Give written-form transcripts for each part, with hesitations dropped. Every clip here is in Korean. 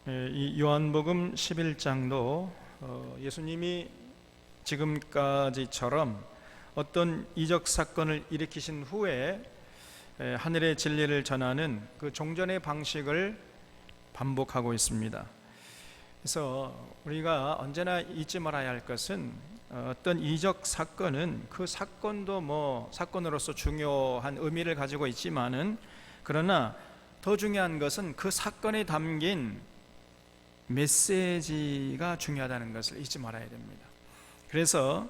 이 요한복음 11장도 예수님이 지금까지처럼 어떤 이적 사건을 일으키신 후에 하늘의 진리를 전하는 그 종전의 방식을 반복하고 있습니다. 그래서 우리가 언제나 잊지 말아야 할 것은 어떤 이적 사건은 그 사건도 사건으로서 중요한 의미를 가지고 있지만은, 그러나 더 중요한 것은 그 사건에 담긴 메시지가 중요하다는 것을 잊지 말아야 됩니다. 그래서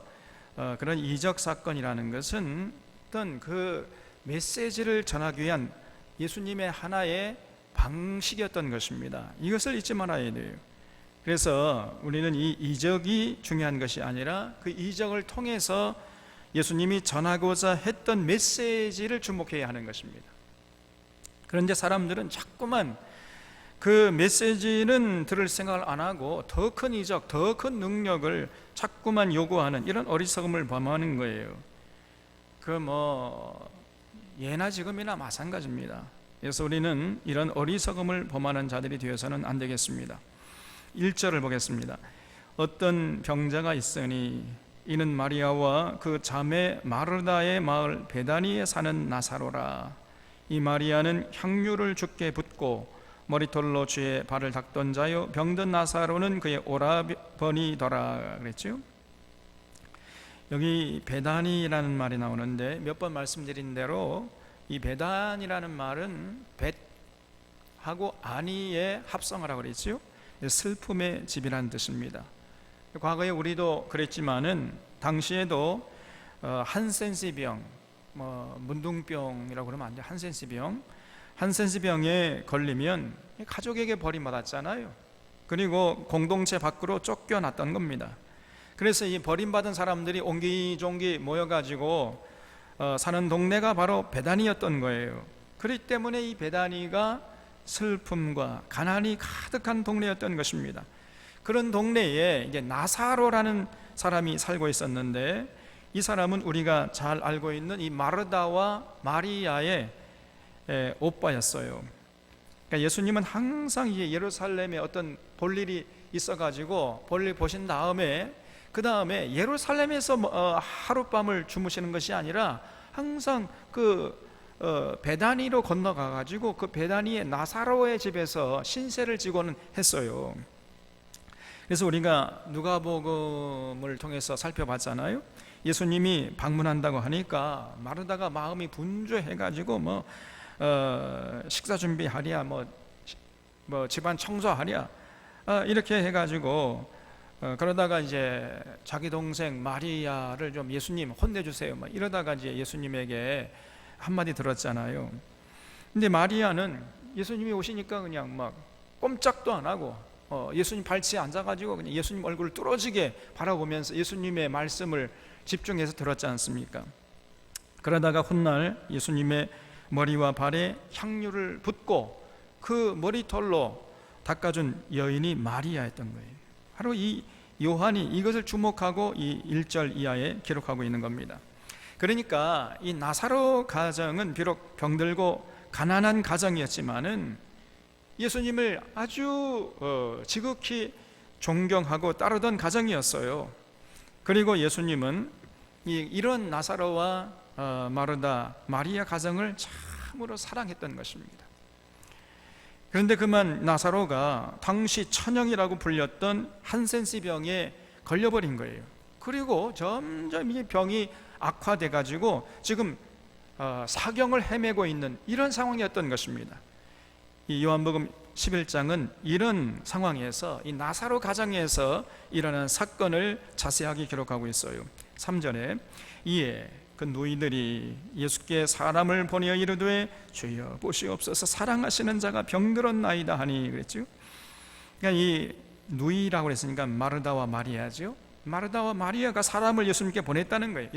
그런 이적 사건이라는 것은 어떤 그 메시지를 전하기 위한 예수님의 하나의 방식이었던 것입니다. 이것을 잊지 말아야 돼요. 그래서 우리는 이 이적이 중요한 것이 아니라 그 이적을 통해서 예수님이 전하고자 했던 메시지를 주목해야 하는 것입니다. 그런데 사람들은 자꾸만 그 메시지는 들을 생각을 안 하고 더 큰 이적, 더 큰 능력을 자꾸만 요구하는 이런 어리석음을 범하는 거예요. 예나 지금이나 마찬가지입니다. 그래서 우리는 이런 어리석음을 범하는 자들이 되어서는 안 되겠습니다. 1절을 보겠습니다. 어떤 병자가 있으니 이는 마리아와 그 자매 마르다의 마을 베다니에 사는 나사로라. 이 마리아는 향유를 주께 붓고 머리털로 주의 발을 닦던 자요, 병든 나사로는 그의 오라버니더라 그랬죠. 여기 베다니라는 말이 나오는데 몇 번 말씀드린 대로 이 베단이라는 말은 벳하고 아니의 합성어라고 그랬죠. 슬픔의 집이라는 뜻입니다. 과거에 우리도 그랬지만은 당시에도 한센시병, 문둥병이라고 그러면 안 돼요. 한센시병에 걸리면 가족에게 버림받았잖아요. 그리고 공동체 밖으로 쫓겨났던 겁니다. 그래서 이 버림받은 사람들이 옹기종기 모여가지고 사는 동네가 바로 베다니였던 거예요. 그렇기 때문에 이 베다니가 슬픔과 가난이 가득한 동네였던 것입니다. 그런 동네에 이제 나사로라는 사람이 살고 있었는데, 이 사람은 우리가 잘 알고 있는 이 마르다와 마리아의 오빠였어요. 그러니까 예수님은 항상 이 예루살렘에 어떤 볼일이 있어가지고 볼일 보신 다음에 그 다음에 예루살렘에서 하룻밤을 주무시는 것이 아니라 항상 베다니로 건너가가지고 그 베다니의 나사로의 집에서 신세를 지고는 했어요. 그래서 우리가 누가복음을 통해서 살펴봤잖아요. 예수님이 방문한다고 하니까 마르다가 마음이 분주해가지고 식사 준비하랴, 집안 청소하랴, 이렇게 해가지고 그러다가 이제 자기 동생 마리아를 좀 예수님 혼내주세요, 이러다가 이제 예수님에게 한마디 들었잖아요. 근데 마리아는 예수님이 오시니까 그냥 꼼짝도 안 하고 예수님 발치에 앉아가지고 그냥 예수님 얼굴을 뚫어지게 바라보면서 예수님의 말씀을 집중해서 들었지 않습니까? 그러다가 훗날 예수님의 머리와 발에 향유를 붓고 그 머리털로 닦아준 여인이 마리아였던 거예요. 바로 이 요한이 이것을 주목하고 이 1절 이하에 기록하고 있는 겁니다. 그러니까 이 나사로 가정은 비록 병들고 가난한 가정이었지만은 예수님을 아주 지극히 존경하고 따르던 가정이었어요. 그리고 예수님은 이런 나사로와 마르다, 마리아 가정을 참으로 사랑했던 것입니다. 그런데 그만 나사로가 당시 천형이라고 불렸던 한센시병에 걸려버린 거예요. 그리고 점점 이 병이 악화돼가지고 지금 사경을 헤매고 있는 이런 상황이었던 것입니다. 이 요한복음 11장은 이런 상황에서 이 나사로 가정에서 일어난 사건을 자세하게 기록하고 있어요. 3절에 이에 그 누이들이 예수께 사람을 보내어 이르되 주여 보시옵소서, 사랑하시는 자가 병들었나이다 하니 그랬죠. 그러니까 이 누이라고 그랬으니까 마르다와 마리아죠. 마르다와 마리아가 사람을 예수님께 보냈다는 거예요.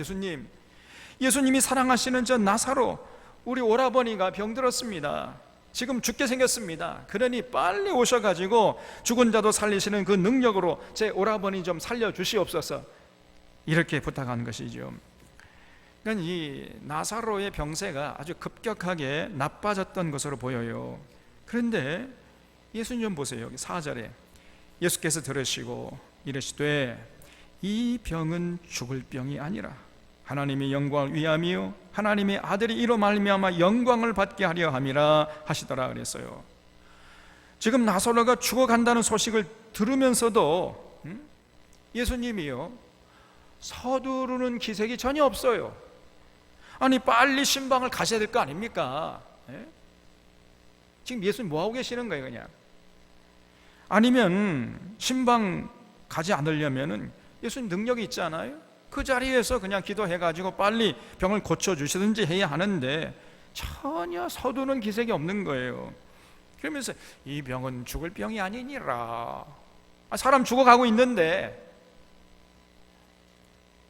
예수님이 사랑하시는 저 나사로, 우리 오라버니가 병들었습니다. 지금 죽게 생겼습니다. 그러니 빨리 오셔가지고 죽은 자도 살리시는 그 능력으로 제 오라버니 좀 살려주시옵소서, 이렇게 부탁하는 것이죠. 그러니까 이 나사로의 병세가 아주 급격하게 나빠졌던 것으로 보여요. 그런데 예수님 보세요. 여기 4절에 예수께서 들으시고 이르시되 이 병은 죽을 병이 아니라 하나님의 영광을 위함이요 하나님의 아들이 이로 말미암아 영광을 받게 하려 함이라 하시더라 그랬어요. 지금 나사로가 죽어간다는 소식을 들으면서도 예수님이요 서두르는 기색이 전혀 없어요. 아니 빨리 신방을 가셔야 될 거 아닙니까? 지금 예수님 뭐하고 계시는 거예요? 그냥 아니면 신방 가지 않으려면 예수님 능력이 있잖아요. 그 자리에서 그냥 기도해가지고 빨리 병을 고쳐주시든지 해야 하는데 전혀 서두르는 기색이 없는 거예요. 그러면서 이 병은 죽을 병이 아니니라. 사람 죽어가고 있는데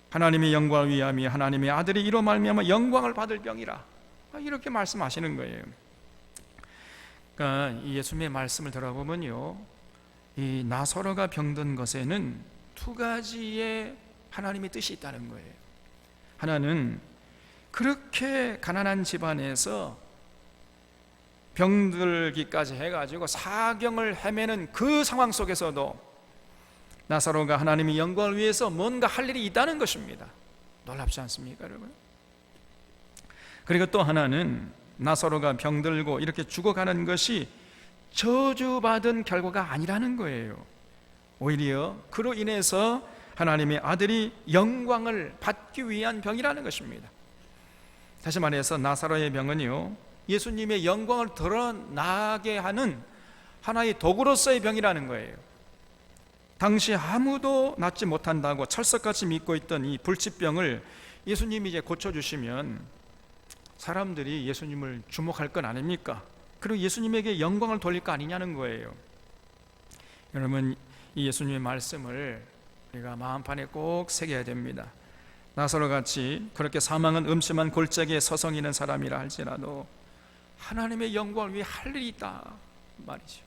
하나님의 영광을 위함이 하나님의 아들이 이로 말미암아 영광을 받을 병이라 이렇게 말씀하시는 거예요. 그러니까 이 예수님의 말씀을 들어보면요 이 나사로가 병든 것에는 두 가지의 하나님의 뜻이 있다는 거예요. 하나는 그렇게 가난한 집안에서 병들기까지 해가지고 사경을 헤매는 그 상황 속에서도 나사로가 하나님의 영광을 위해서 뭔가 할 일이 있다는 것입니다. 놀랍지 않습니까, 여러분? 그리고 또 하나는 나사로가 병들고 이렇게 죽어가는 것이 저주받은 결과가 아니라는 거예요. 오히려 그로 인해서 하나님의 아들이 영광을 받기 위한 병이라는 것입니다. 다시 말해서 나사로의 병은요 예수님의 영광을 드러나게 하는 하나의 도구로서의 병이라는 거예요. 당시 아무도 낫지 못한다고 철석같이 믿고 있던 이 불치병을 예수님이 이제 고쳐주시면 사람들이 예수님을 주목할 건 아닙니까? 그리고 예수님에게 영광을 돌릴 거 아니냐는 거예요. 여러분 이 예수님의 말씀을 우리가 마음판에 꼭 새겨야 됩니다. 나사로같이 그렇게 사망은 음침한 골짜기에 서성이는 사람이라 할지라도 하나님의 영광을 위해 할 일이 있다 말이죠.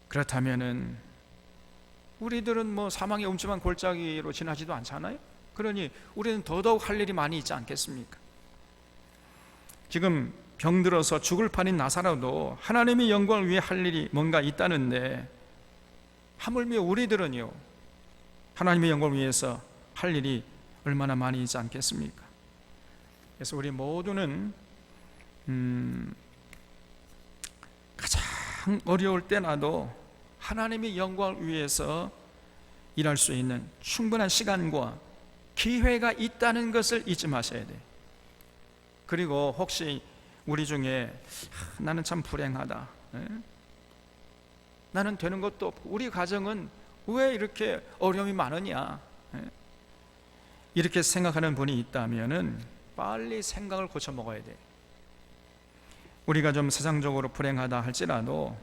그렇다면은 우리들은 뭐 사망의 음침한 골짜기로 지나지도 않잖아요. 그러니 우리는 더더욱 할 일이 많이 있지 않겠습니까? 지금 병들어서 죽을 판인 나사로도 하나님의 영광을 위해 할 일이 뭔가 있다는데 하물며 우리들은요 하나님의 영광을 위해서 할 일이 얼마나 많이 있지 않겠습니까? 그래서 우리 모두는 가장 어려울 때라도 하나님의 영광을 위해서 일할 수 있는 충분한 시간과 기회가 있다는 것을 잊지 마셔야 돼요. 그리고 혹시 우리 중에 나는 참 불행하다, 나는 되는 것도 없고 우리 가정은 왜 이렇게 어려움이 많으냐, 이렇게 생각하는 분이 있다면 빨리 생각을 고쳐 먹어야 돼요. 우리가 좀 세상적으로 불행하다 할지라도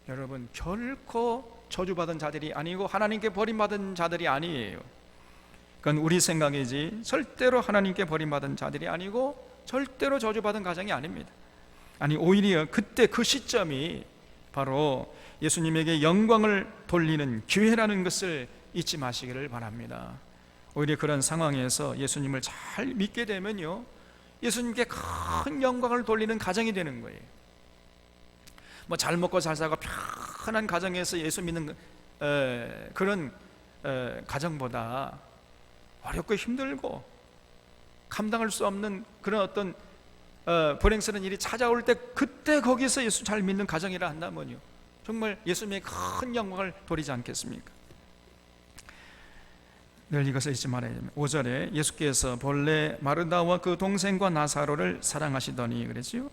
여러분 결코 저주받은 자들이 아니고 하나님께 버림받은 자들이 아니에요. 그건 우리 생각이지 절대로 하나님께 버림받은 자들이 아니고 절대로 저주받은 가정이 아닙니다. 아니 오히려 그때 그 시점이 바로 예수님에게 영광을 돌리는 기회라는 것을 잊지 마시기를 바랍니다. 오히려 그런 상황에서 예수님을 잘 믿게 되면요 예수님께 큰 영광을 돌리는 가정이 되는 거예요. 뭐 잘 먹고 잘 살고 편한 가정에서 예수 믿는 그런 가정보다 어렵고 힘들고 감당할 수 없는 그런 어떤 불행스러운 일이 찾아올 때 그때 거기서 예수 잘 믿는 가정이라 한다면요 정말 예수님의 큰 영광을 돌리지 않겠습니까? 늘 이것을 잊지 말아야 됩니다. 5절에 예수께서 본래 마르다와 그 동생과 나사로를 사랑하시더니 그랬지요.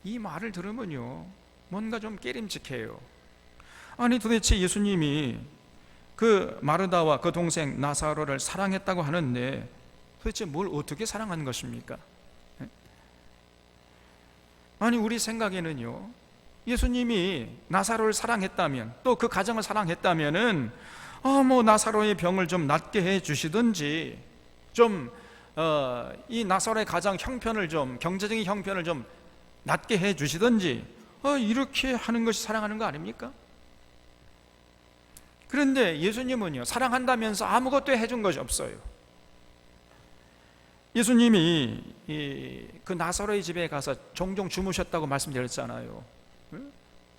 이 말을 들으면요 뭔가 좀 깨림직해요. 아니 도대체 예수님이 그 마르다와 그 동생 나사로를 사랑했다고 하는데 도대체 뭘 어떻게 사랑한 것입니까? 아니 우리 생각에는요 예수님이 나사로를 사랑했다면 또 그 가정을 사랑했다면은 뭐 나사로의 병을 좀 낫게 해 주시든지 좀 이 나사로의 가정 형편을 좀 경제적인 형편을 좀 낫게 해 주시든지 이렇게 하는 것이 사랑하는 거 아닙니까? 그런데 예수님은요 사랑한다면서 아무것도 해준 것이 없어요. 예수님이 그 나사로의 집에 가서 종종 주무셨다고 말씀드렸잖아요.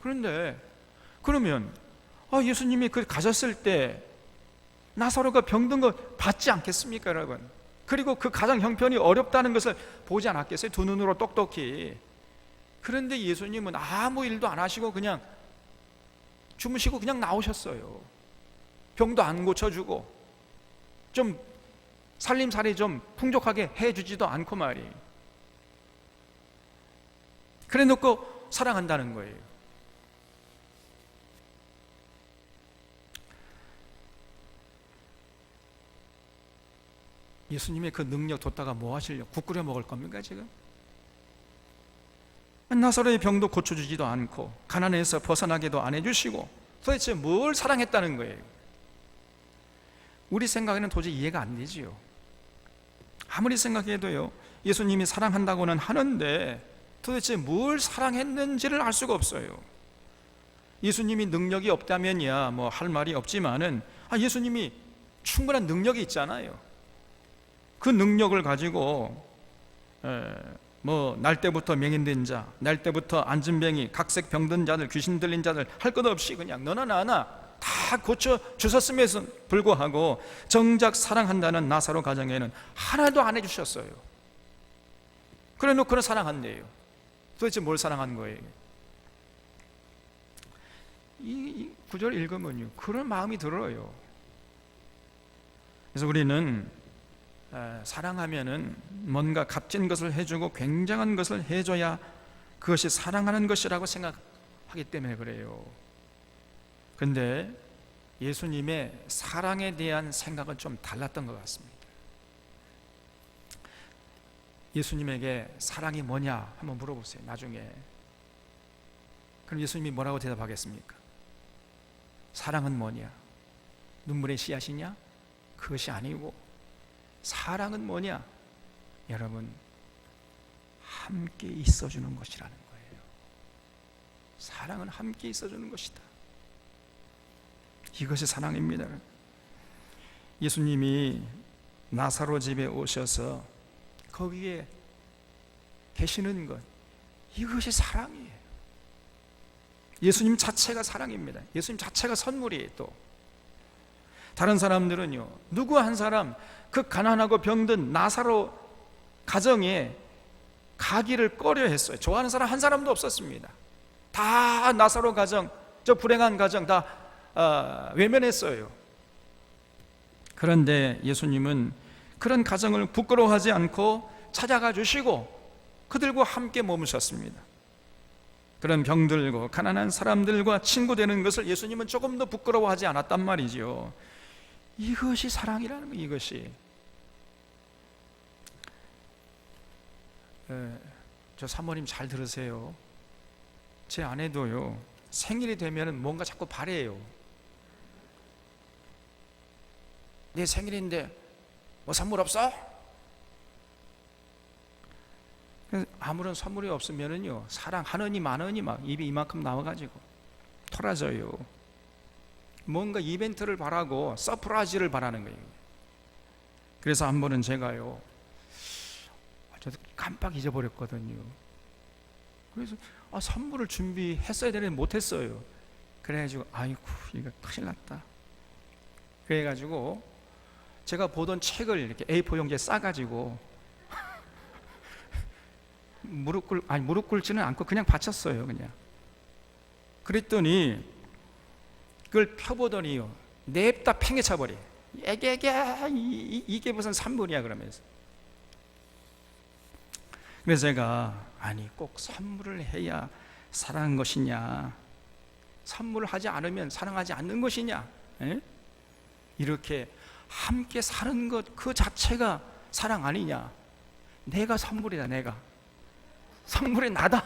그런데 그러면 예수님이 그 가셨을 때 나사로가 병든 거 봤지 않겠습니까, 여러분? 그리고 그 가장 형편이 어렵다는 것을 보지 않았겠어요? 두 눈으로 똑똑히. 그런데 예수님은 아무 일도 안 하시고 그냥 주무시고 그냥 나오셨어요. 병도 안 고쳐주고 좀 살림살이 좀 풍족하게 해주지도 않고 말이에요. 그래 놓고 사랑한다는 거예요. 예수님의 그 능력 뒀다가 뭐 하시려고? 국 끓여 먹을 겁니까 지금? 나사로의 병도 고쳐주지도 않고 가난해서 벗어나게도 안 해주시고 도대체 뭘 사랑했다는 거예요? 우리 생각에는 도저히 이해가 안 되지요. 아무리 생각해도요, 예수님이 사랑한다고는 하는데 도대체 뭘 사랑했는지를 알 수가 없어요. 예수님이 능력이 없다면야 뭐 할 말이 없지만은 예수님이 충분한 능력이 있잖아요. 그 능력을 가지고 뭐 날 때부터 맹인된 자, 날 때부터 안진뱅이, 각색 병든 자들, 귀신 들린 자들 할 것 없이 그냥 너나 나나 다 고쳐 주셨음에도 불구하고 정작 사랑한다는 나사로 가정에는 하나도 안 해주셨어요. 그래 놓고는 사랑한대요. 도대체 뭘 사랑한 거예요? 이 구절 읽으면요, 그런 마음이 들어요. 그래서 우리는 사랑하면은 뭔가 값진 것을 해주고 굉장한 것을 해줘야 그것이 사랑하는 것이라고 생각하기 때문에 그래요. 근데 예수님의 사랑에 대한 생각은 좀 달랐던 것 같습니다. 예수님에게 사랑이 뭐냐 한번 물어보세요, 나중에. 그럼 예수님이 뭐라고 대답하겠습니까? 사랑은 뭐냐? 눈물의 씨앗이냐? 그것이 아니고 사랑은 뭐냐? 여러분, 함께 있어주는 것이라는 거예요. 사랑은 함께 있어주는 것이다. 이것이 사랑입니다. 예수님이 나사로 집에 오셔서 거기에 계시는 것, 이것이 사랑이에요. 예수님 자체가 사랑입니다. 예수님 자체가 선물이에요. 또 다른 사람들은요, 누구 한 사람 그 가난하고 병든 나사로 가정에 가기를 꺼려 했어요. 좋아하는 사람 한 사람도 없었습니다. 다 나사로 가정, 저 불행한 가정 다 외면했어요. 그런데 예수님은 그런 가정을 부끄러워하지 않고 찾아가 주시고 그들과 함께 머무셨습니다. 그런 병들고 가난한 사람들과 친구 되는 것을 예수님은 조금 더 부끄러워하지 않았단 말이죠. 이것이 사랑이라는 거예요. 이것이. 저 사모님 잘 들으세요. 제 아내도요, 생일이 되면 뭔가 자꾸 바래요. 내 생일인데 뭐 선물 없어? 아무런 선물이 없으면은요, 사랑하느니 마느니 막 입이 이만큼 나와가지고 토라져요. 뭔가 이벤트를 바라고 서프라이즈를 바라는 거예요. 그래서 한 번은 제가요, 저도 깜빡 잊어버렸거든요. 그래서 선물을 준비했어야 되는데 못했어요. 그래가지고 아이고 이거 큰일 났다. 그래가지고 제가 보던 책을 이렇게 A4 용지에 싸가지고 무릎 꿇지는 않고 그냥 바쳤어요. 그냥. 그랬더니 그걸 펴보더니요, 냅다 팽개쳐버려. 이게 무슨 선물이야 그러면서. 그래서 제가 꼭 선물을 해야 사랑한 것이냐, 선물을 하지 않으면 사랑하지 않는 것이냐, 이렇게 함께 사는 것 그 자체가 사랑 아니냐. 내가 선물이다. 내가 선물이 나다.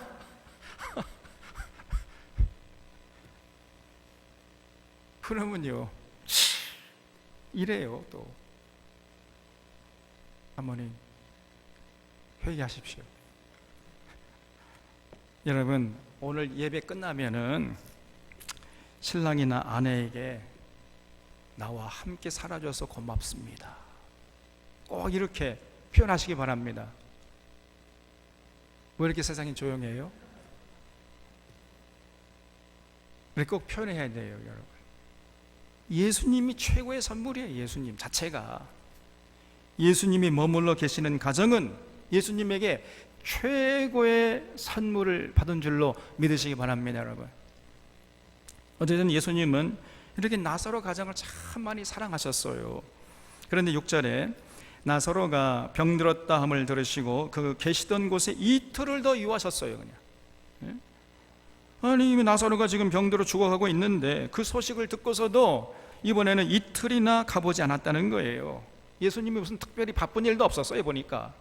그러면요, 이래요. 또 어머니 회개하십시오. 여러분, 오늘 예배 끝나면은 신랑이나 아내에게 나와 함께 살아줘서 고맙습니다, 꼭 이렇게 표현하시기 바랍니다. 왜 이렇게 세상이 조용해요? 이렇게 꼭 표현해야 돼요, 여러분. 예수님이 최고의 선물이에요. 예수님 자체가. 예수님이 머물러 계시는 가정은 예수님에게 최고의 선물을 받은 줄로 믿으시기 바랍니다, 여러분. 어쨌든 예수님은 이렇게 나사로 가정을 참 많이 사랑하셨어요. 그런데 6절에 나사로가 병들었다 함을 들으시고 그 계시던 곳에 이틀을 더 유하셨어요. 그냥. 아니, 나사로가 지금 병들어 죽어가고 있는데 그 소식을 듣고서도 이번에는 이틀이나 가보지 않았다는 거예요. 예수님이 무슨 특별히 바쁜 일도 없었어요, 보니까.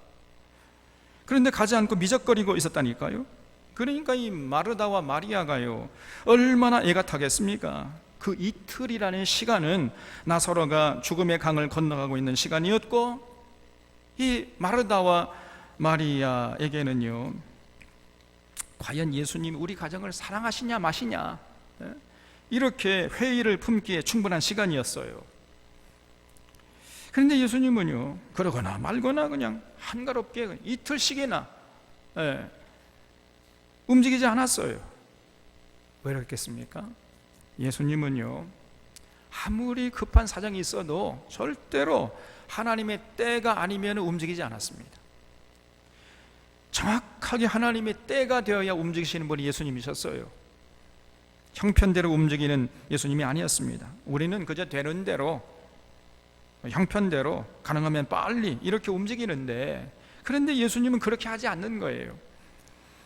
그런데 가지 않고 미적거리고 있었다니까요. 그러니까 이 마르다와 마리아가요, 얼마나 애가 타겠습니까? 그 이틀이라는 시간은 나사로가 죽음의 강을 건너가고 있는 시간이었고, 이 마르다와 마리아에게는요, 과연 예수님이 우리 가정을 사랑하시냐 마시냐, 이렇게 회의를 품기에 충분한 시간이었어요. 그런데 예수님은요, 그러거나 말거나 그냥 한가롭게 이틀씩이나 움직이지 않았어요. 왜 그렇겠습니까? 예수님은요, 아무리 급한 사정이 있어도 절대로 하나님의 때가 아니면 움직이지 않았습니다. 정확하게 하나님의 때가 되어야 움직이시는 분이 예수님이셨어요. 형편대로 움직이는 예수님이 아니었습니다. 우리는 그저 되는 대로, 형편대로, 가능하면 빨리 이렇게 움직이는데, 그런데 예수님은 그렇게 하지 않는 거예요.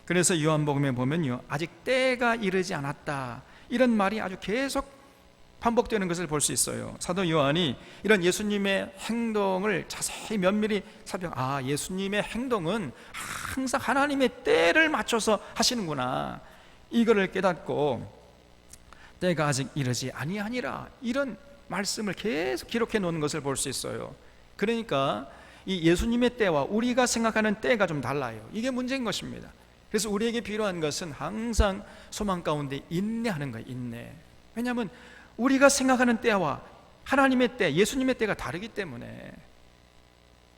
그래서 요한복음에 보면요, 아직 때가 이르지 않았다, 이런 말이 아주 계속 반복되는 것을 볼 수 있어요. 사도 요한이 이런 예수님의 행동을 자세히 면밀히 예수님의 행동은 항상 하나님의 때를 맞춰서 하시는구나, 이거를 깨닫고 때가 아직 이르지 아니하니라, 이런 말씀을 계속 기록해 놓은 것을 볼 수 있어요. 그러니까 이 예수님의 때와 우리가 생각하는 때가 좀 달라요. 이게 문제인 것입니다. 그래서 우리에게 필요한 것은 항상 소망 가운데 인내하는 거예요. 인내. 왜냐하면 우리가 생각하는 때와 하나님의 때, 예수님의 때가 다르기 때문에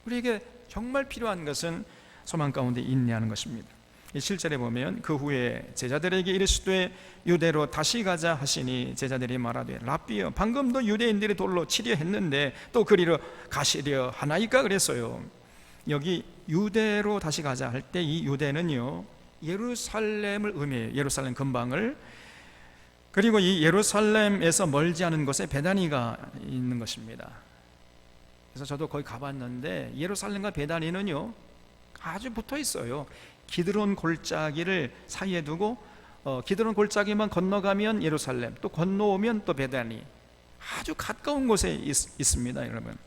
우리에게 정말 필요한 것은 소망 가운데 인내하는 것입니다. 7절에 보면 그 후에 제자들에게 이르시되 유대로 다시 가자 하시니 제자들이 말하되 랍비여, 방금도 유대인들이 돌로 치려 했는데 또 그리로 가시려 하나이까 그랬어요. 여기 유대로 다시 가자 할 때 이 유대는요, 예루살렘을 의미해요. 예루살렘 근방을. 그리고 이 예루살렘에서 멀지 않은 곳에 베다니가 있는 것입니다. 그래서 저도 거기 가봤는데 예루살렘과 베다니는요 아주 붙어 있어요. 기드론 골짜기를 사이에 두고 기드론 골짜기만 건너가면 예루살렘, 또 건너오면 또 베다니, 아주 가까운 곳에 있습니다, 여러분.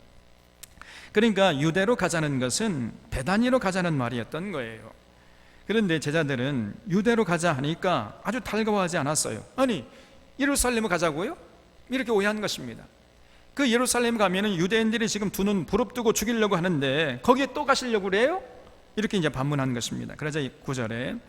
그러니까 유대로 가자는 것은 베다니로 가자는 말이었던 거예요. 그런데 제자들은 유대로 가자 하니까 아주 달가워하지 않았어요. 아니, 예루살렘을 가자고요? 이렇게 오해한 것입니다. 그 예루살렘 가면은 유대인들이 지금 두 눈 부릅뜨고 죽이려고 하는데 거기에 또 가시려고 그래요? 이렇게 이제 반문한 것입니다. 그러자 9절에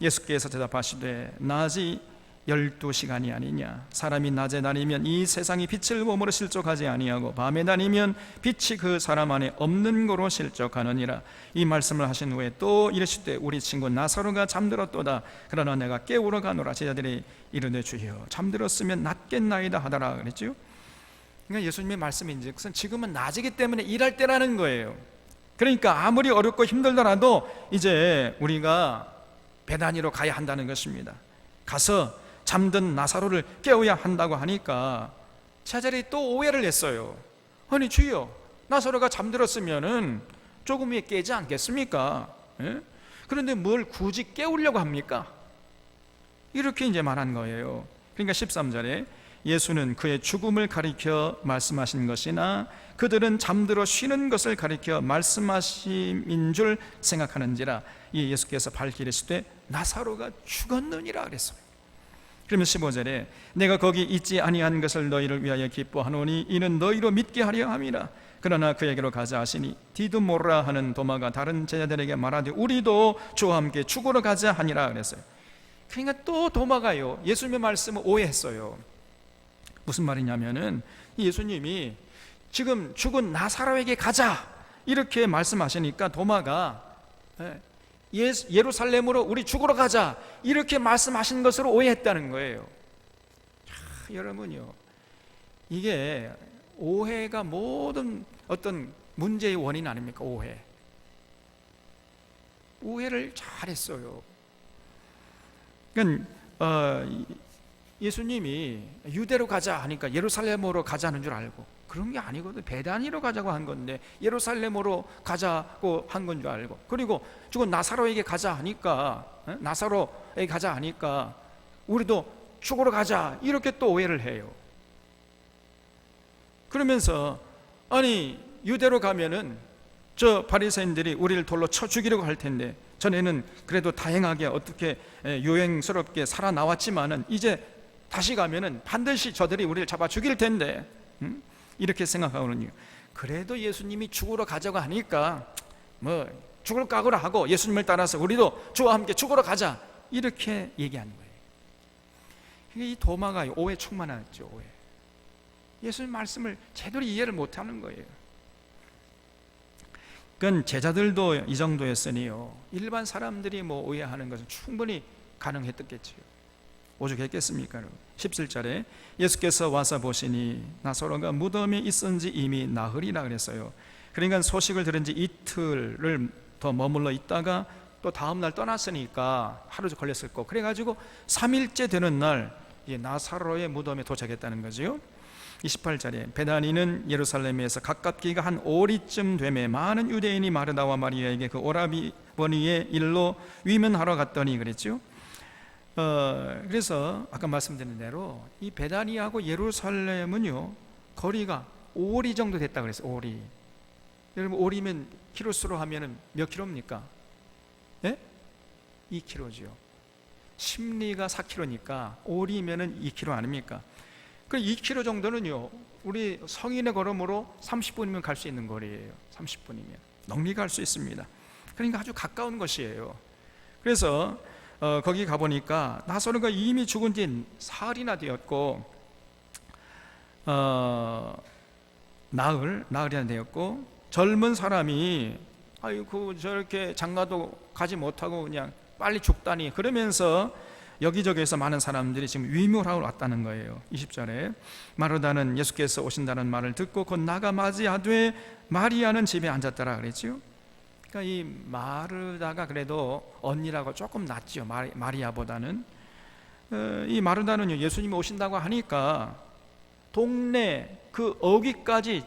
예수께서 대답하시되 낮이 12시간이 아니냐, 사람이 낮에 다니면 이 세상이 빛을 몸으로 실족하지 아니하고 밤에 다니면 빛이 그 사람 안에 없는 거로 실족하느니라. 이 말씀을 하신 후에 또 이르시되 우리 친구 나사로가 잠들었도다. 그러나 내가 깨우러 가노라. 제자들이 이르되 주여 잠들었으면 낫겠나이다 하더라 그랬죠. 그러니까 예수님의 말씀인지 지금은 낮이기 때문에 일할 때라는 거예요. 그러니까 아무리 어렵고 힘들더라도 이제 우리가 베다니로 가야 한다는 것입니다. 가서 잠든 나사로를 깨워야 한다고 하니까 제자들이 또 오해를 했어요. 아니 주여, 나사로가 잠들었으면은 조금 후에 깨지 않겠습니까? 예? 그런데 뭘 굳이 깨우려고 합니까? 이렇게 이제 말한 거예요. 그러니까 13절에 예수는 그의 죽음을 가리켜 말씀하신 것이나 그들은 잠들어 쉬는 것을 가리켜 말씀하심인 줄 생각하는지라. 이 예수께서 밝히시되 나사로가 죽었느니라 그랬어요. 그러면 15절에 내가 거기 있지 아니한 것을 너희를 위하여 기뻐하노니 이는 너희로 믿게 하려 함이라. 그러나 그에게로 가자 하시니 디두모라 하는 도마가 다른 제자들에게 말하되 우리도 주와 함께 죽으러 가자 하니라 그랬어요. 그러니까 또 도마가요 예수님의 말씀을 오해했어요. 무슨 말이냐면은 예수님이 지금 죽은 나사로에게 가자 이렇게 말씀하시니까 도마가 예루살렘으로 우리 죽으러 가자 이렇게 말씀하신 것으로 오해했다는 거예요. 여러분요, 이게 오해가 모든 어떤 문제의 원인 아닙니까? 오해를 잘했어요. 그러니까 예수님이 유대로 가자 하니까 예루살렘으로 가자는 줄 알고, 그런 게 아니거든. 베다니로 가자고 한 건데 예루살렘으로 가자고 한 건 줄 알고, 그리고 죽은 나사로에게 가자 하니까 나사로에게 가자 하니까 우리도 죽으러 가자 이렇게 또 오해를 해요. 그러면서 아니 유대로 가면은 저 바리새인들이 우리를 돌로 쳐 죽이려고 할 텐데, 전에는 그래도 다행하게 어떻게 요행스럽게 살아나왔지만은 이제 다시 가면은 반드시 저들이 우리를 잡아 죽일 텐데, 이렇게 생각하거든요. 그래도 예수님이 죽으러 가자고 하니까 뭐 죽을 각오를 하고 예수님을 따라서 우리도 주와 함께 죽으러 가자 이렇게 얘기하는 거예요. 이 도마가 오해 충만했죠. 오해. 예수님 말씀을 제대로 이해를 못하는 거예요. 그건 제자들도 이 정도였으니요, 일반 사람들이 뭐 오해하는 것은 충분히 가능했겠지요. 오죽했겠습니까? 17절에 예수께서 와서 보시니 나사로가 무덤에 있은지 이미 나흘이라 그랬어요. 그러니까 소식을 들은 지 이틀을 더 머물러 있다가 또 다음 날 떠났으니까 하루 걸렸을 거, 그래가지고 3일째 되는 날 나사로의 무덤에 도착했다는 거죠. 28절에 베다니는 예루살렘에서 가깝기가 한 오리쯤 되매 많은 유대인이 마르다와 마리아에게 그 오라버니의 일로 위문하러 갔더니 그랬죠. 그래서 아까 말씀드린 대로 이 베다니하고 예루살렘은요 거리가 오리 정도 됐다 그랬어요. 오리. 여러분 오리면 키로수로 하면은 몇 킬로입니까? 예? 2킬로죠. 심리가 4킬로니까 오리면은 2킬로 아닙니까? 그 2킬로 정도는요 우리 성인의 걸음으로 30분이면 갈 수 있는 거리예요. 30분이면 넉리 갈 수 있습니다. 그러니까 아주 가까운 것이에요. 그래서 거기 가보니까 나사로가 이미 죽은 지 사흘이나 되었고 나흘이나 되었고, 젊은 사람이 아이고 저렇게 장가도 가지 못하고 그냥 빨리 죽다니 그러면서 여기저기에서 많은 사람들이 지금 위문하러 왔다는 거예요. 20절에 마르다는 예수께서 오신다는 말을 듣고 곧 나가 맞이하되 마리아는 집에 앉았더라 그랬죠. 그러니까 이 마르다가 그래도 언니라고 조금 낫죠. 마리아보다는. 이 마르다는요 예수님이 오신다고 하니까 동네 그 어귀까지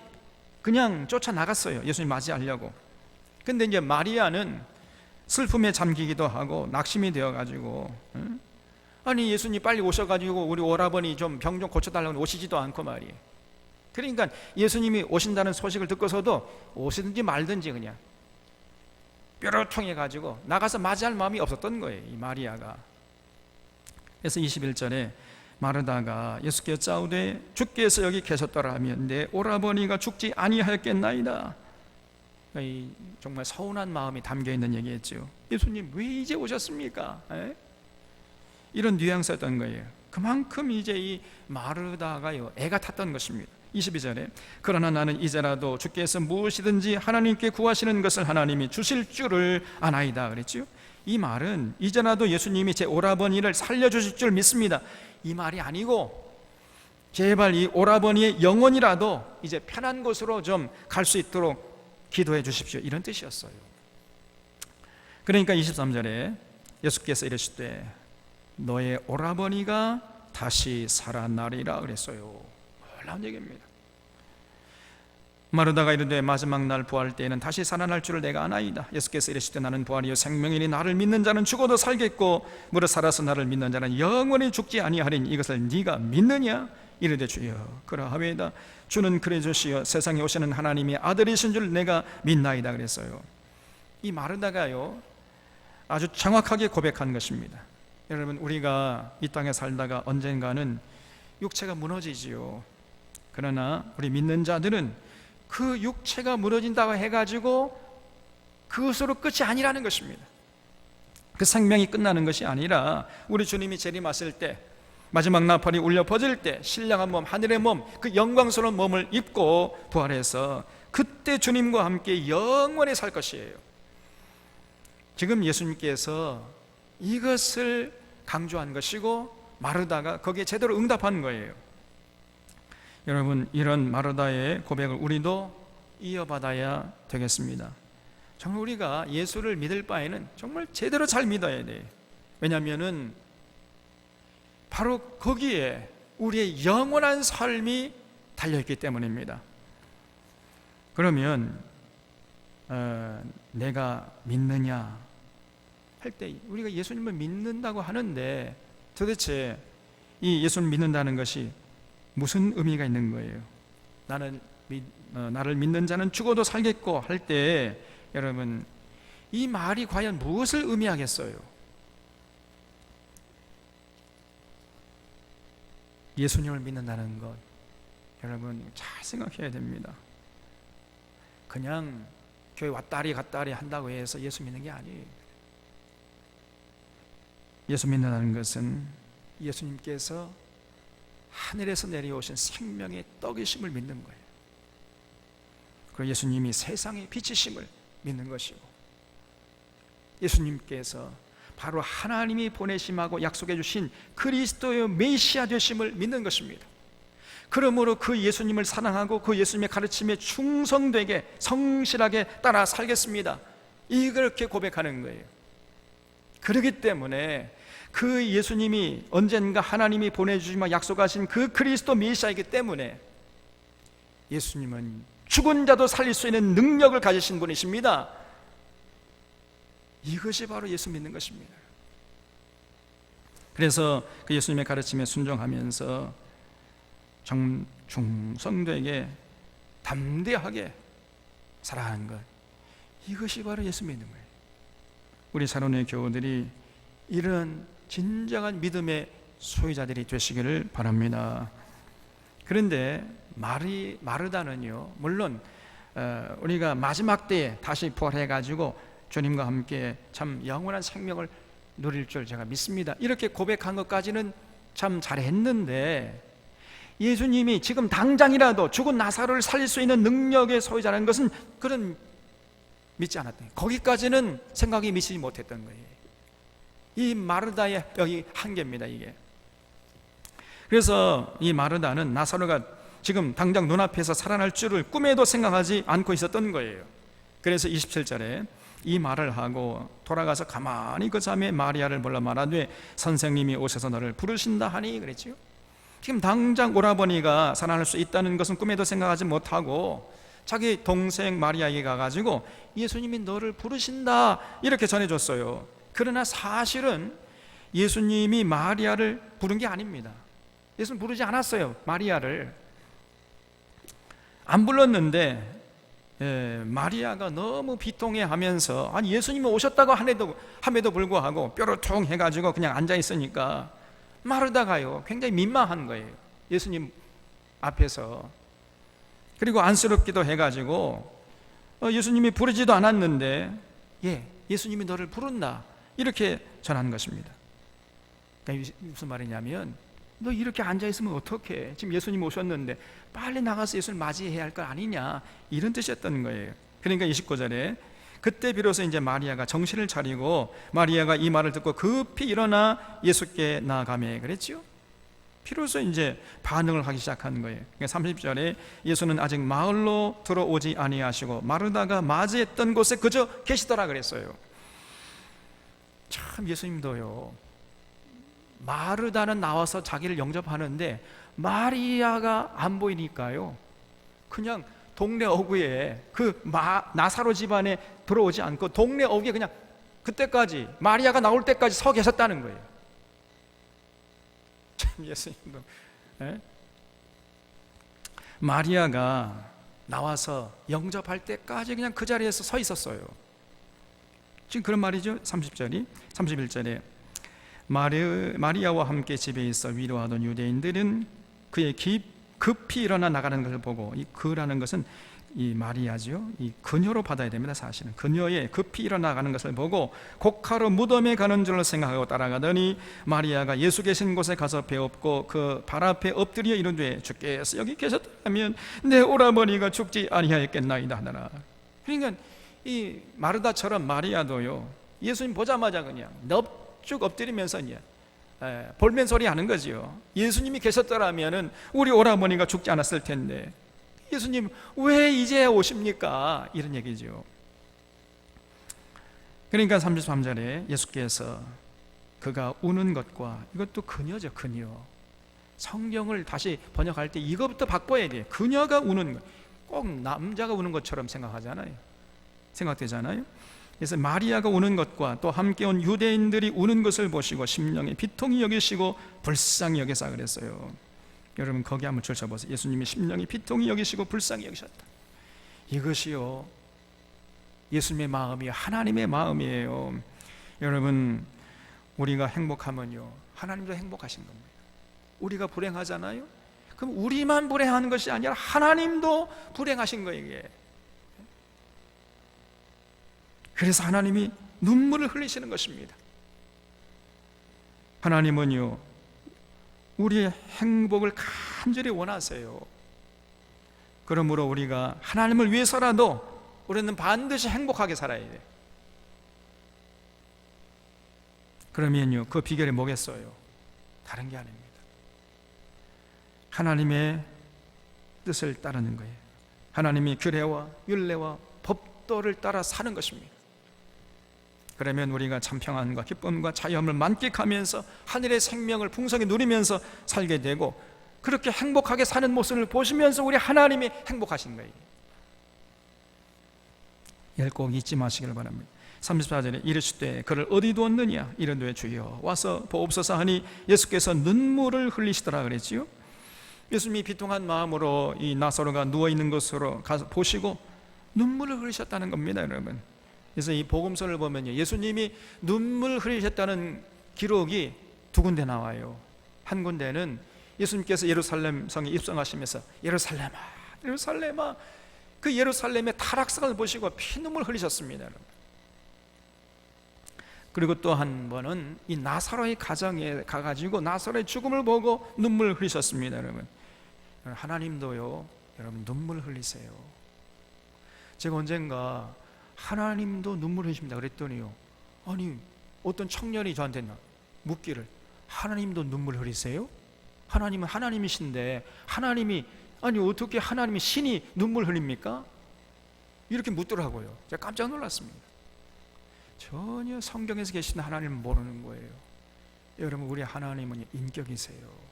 그냥 쫓아나갔어요. 예수님 맞이하려고. 근데 이제 마리아는 슬픔에 잠기기도 하고 낙심이 되어가지고 아니 예수님 빨리 오셔가지고 우리 오라버니 좀 병 좀 고쳐달라고 오시지도 않고 말이에요. 그러니까 예수님이 오신다는 소식을 듣고서도 오시든지 말든지 그냥 뾰로통해가지고 나가서 맞이할 마음이 없었던 거예요, 이 마리아가. 그래서 21절에 마르다가 예수께 짜우되 주께서 여기 계셨더라 하면 내 오라버니가 죽지 아니하였겠나이다. 정말 서운한 마음이 담겨있는 얘기였죠. 예수님 왜 이제 오셨습니까? 이런 뉘앙스였던 거예요. 그만큼 이제 이 마르다가요 애가 탔던 것입니다. 22절에 그러나 나는 이제라도 주께서 무엇이든지 하나님께 구하시는 것을 하나님이 주실 줄을 아나이다 그랬죠. 이 말은 이제라도 예수님이 제 오라버니를 살려주실 줄 믿습니다, 이 말이 아니고 제발 이 오라버니의 영혼이라도 이제 편한 곳으로 좀 갈 수 있도록 기도해 주십시오, 이런 뜻이었어요. 그러니까 23절에 예수께서 이르시되 너의 오라버니가 다시 살아나리라 그랬어요. 놀라운 얘기입니다. 마르다가 이르되 마지막 날 부활 때에는 다시 살아날 줄을 내가 아나이다. 예수께서 이르시되 나는 부활이요 생명이니 나를 믿는 자는 죽어도 살겠고 무릇 살아서 나를 믿는 자는 영원히 죽지 아니하리니 이것을 네가 믿느냐? 이르되 주여 그러하외다. 주는 그리스도시여 세상에 오시는 하나님의 아들이신 줄 내가 믿나이다 그랬어요. 이 마르다가요 아주 정확하게 고백한 것입니다. 여러분 우리가 이 땅에 살다가 언젠가는 육체가 무너지지요. 그러나 우리 믿는 자들은 그 육체가 무너진다고 해가지고 그것으로 끝이 아니라는 것입니다. 그 생명이 끝나는 것이 아니라 우리 주님이 재림하실 때 마지막 나팔이 울려 퍼질 때 신령한 몸, 하늘의 몸, 그 영광스러운 몸을 입고 부활해서 그때 주님과 함께 영원히 살 것이에요. 지금 예수님께서 이것을 강조한 것이고 마르다가 거기에 제대로 응답한 거예요. 여러분, 이런 마르다의 고백을 우리도 이어받아야 되겠습니다. 정말 우리가 예수를 믿을 바에는 정말 제대로 잘 믿어야 돼요. 왜냐하면 바로 거기에 우리의 영원한 삶이 달려있기 때문입니다. 그러면 내가 믿느냐 할 때 우리가 예수님을 믿는다고 하는데 도대체 이 예수를 믿는다는 것이 무슨 의미가 있는 거예요? 나를 믿는 자는 죽어도 살겠고 할 때 여러분, 이 말이 과연 무엇을 의미하겠어요? 예수님을 믿는다는 것, 여러분 잘 생각해야 됩니다. 그냥 교회 왔다리 갔다리 한다고 해서 예수 믿는 게 아니에요. 예수 믿는다는 것은 예수님께서 하늘에서 내려오신 생명의 떡이심을 믿는 거예요. 그리고 예수님이 세상의 빛이심을 믿는 것이고, 예수님께서 바로 하나님이 보내심하고 약속해 주신 그리스도의 메시아 되심을 믿는 것입니다. 그러므로 그 예수님을 사랑하고 그 예수님의 가르침에 충성되게 성실하게 따라 살겠습니다, 이렇게 고백하는 거예요. 그렇기 때문에 그 예수님이 언젠가 하나님이 보내주시며 약속하신 그 그리스도 메시아이기 때문에 예수님은 죽은 자도 살릴 수 있는 능력을 가지신 분이십니다. 이것이 바로 예수 믿는 것입니다. 그래서 그 예수님의 가르침에 순종하면서 충성되게 담대하게 살아가는 것, 이것이 바로 예수 믿는 거예요. 우리 사론의 교우들이 이런 진정한 믿음의 소유자들이 되시기를 바랍니다. 그런데 마르다는요, 물론 우리가 마지막 때에 다시 부활해가지고 주님과 함께 참 영원한 생명을 누릴 줄 제가 믿습니다, 이렇게 고백한 것까지는 참 잘했는데, 예수님이 지금 당장이라도 죽은 나사로를 살릴 수 있는 능력의 소유자라는 것은 그런 믿지 않았던 거예요. 거기까지는 생각이 미치지 못했던 거예요. 이 마르다의 여기 한계입니다, 이게. 그래서 이 마르다는 나사로가 지금 당장 눈앞에서 살아날 줄을 꿈에도 생각하지 않고 있었던 거예요. 그래서 27절에 이 말을 하고 돌아가서 가만히 그 자매 마리아를 불러 말하되 선생님이 오셔서 너를 부르신다 하니, 그랬지요. 지금 당장 오라버니가 살아날 수 있다는 것은 꿈에도 생각하지 못하고 자기 동생 마리아에게 가가지고 예수님이 너를 부르신다 이렇게 전해줬어요. 그러나 사실은 예수님이 마리아를 부른 게 아닙니다. 예수님 부르지 않았어요. 마리아를 안 불렀는데 마리아가 너무 비통해하면서, 아니 예수님이 오셨다고 함에도 불구하고 뾰루퉁 해가지고 그냥 앉아 있으니까 마르다가요 굉장히 민망한 거예요, 예수님 앞에서. 그리고 안쓰럽기도 해가지고 예수님이 부르지도 않았는데 예수님이 너를 부른다 이렇게 전한 것입니다. 그러니까 무슨 말이냐면, 너 이렇게 앉아있으면 어떡해, 지금 예수님 오셨는데 빨리 나가서 예수를 맞이해야 할 거 아니냐, 이런 뜻이었던 거예요. 그러니까 29절에 그때 비로소 이제 마리아가 정신을 차리고 마리아가 이 말을 듣고 급히 일어나 예수께 나아가매, 그랬지요. 비로소 이제 반응을 하기 시작한 거예요. 그러니까 30절에 예수는 아직 마을로 들어오지 아니하시고 마르다가 맞이했던 곳에 그저 계시더라 그랬어요. 참 예수님도요, 마르다는 나와서 자기를 영접하는데 마리아가 안 보이니까요 그냥 동네 어귀에 그 나사로 집안에 들어오지 않고 동네 어귀에 그냥 그때까지 마리아가 나올 때까지 서 계셨다는 거예요. 참 예수님도 마리아가 나와서 영접할 때까지 그냥 그 자리에서 서 있었어요. 지금 그런 말이죠. 31절에 마리아와 함께 집에 있어 위로하던 유대인들은 그의 급히 일어나 나가는 것을 보고, 이 그라는 것은 이 마리아죠, 이 그녀로 받아야 됩니다. 사실은 그녀의 급히 일어나가는 것을 보고 곡하러 무덤에 가는 줄로 생각하고 따라가더니 마리아가 예수 계신 곳에 가서 배엎고 그 발 앞에 엎드려 이르되 주께서 여기 계셨다면 내 오라버니가 죽지 아니하였겠나이다 하더라. 그러니까 이 마르다처럼 마리아도요, 예수님 보자마자 그냥 넙죽 엎드리면서 그냥 볼멘 소리 하는 거지요. 예수님이 계셨더라면 우리 오라버니가 죽지 않았을 텐데 예수님 왜 이제 오십니까? 이런 얘기죠. 그러니까 33절에 예수께서 그가 우는 것과, 이것도 그녀죠, 그녀. 성경을 다시 번역할 때 이것부터 바꿔야 돼요. 그녀가 우는 것, 꼭 남자가 우는 것처럼 생각되잖아요. 그래서 마리아가 우는 것과 또 함께 온 유대인들이 우는 것을 보시고 심령에 비통히 여기시고 불쌍히 여기사 그랬어요. 여러분 거기 한번 쳐보세요. 예수님이 심령이 비통히 여기시고 불쌍히 여기셨다. 이것이요, 예수님의 마음이 하나님의 마음이에요. 여러분 우리가 행복하면요, 하나님도 행복하신 겁니다. 우리가 불행하잖아요. 그럼 우리만 불행한 것이 아니라 하나님도 불행하신 거예요, 이게. 그래서 하나님이 눈물을 흘리시는 것입니다. 하나님은요, 우리의 행복을 간절히 원하세요. 그러므로 우리가 하나님을 위해서라도 우리는 반드시 행복하게 살아야 돼요. 그러면요, 그 비결이 뭐겠어요? 다른 게 아닙니다. 하나님의 뜻을 따르는 거예요. 하나님이 규례와 율례와 법도를 따라 사는 것입니다. 그러면 우리가 참 평안과 기쁨과 자유함을 만끽하면서 하늘의 생명을 풍성히 누리면서 살게 되고, 그렇게 행복하게 사는 모습을 보시면서 우리 하나님이 행복하신 거예요. 이걸 꼭 잊지 마시길 바랍니다. 34절에 이르시되 그를 어디 두었느냐? 이르되 주여 와서 보옵소서 하니 예수께서 눈물을 흘리시더라 그랬지요. 예수님이 비통한 마음으로 이 나사로가 누워있는 것으로 가서 보시고 눈물을 흘리셨다는 겁니다, 여러분. 그래서 이 복음서를 보면요, 예수님이 눈물 흘리셨다는 기록이 두 군데 나와요. 한 군데는 예수님께서 예루살렘 성에 입성하시면서 예루살렘아, 예루살렘아, 그 예루살렘의 타락성을 보시고 피눈물 흘리셨습니다, 여러분. 그리고 또 한 번은 이 나사로의 가정에 가가지고 나사로의 죽음을 보고 눈물 흘리셨습니다, 여러분. 하나님도요, 여러분 눈물 흘리세요. 제가 언젠가 하나님도 눈물 흘리십니다 그랬더니요, 아니 어떤 청년이 저한테 묻기를, 하나님도 눈물 흘리세요? 하나님은 하나님이신데 하나님이, 아니 어떻게 하나님이 신이 눈물 흘립니까? 이렇게 묻더라고요. 제가 깜짝 놀랐습니다. 전혀 성경에서 계신 하나님을 모르는 거예요. 여러분, 우리 하나님은 인격이세요.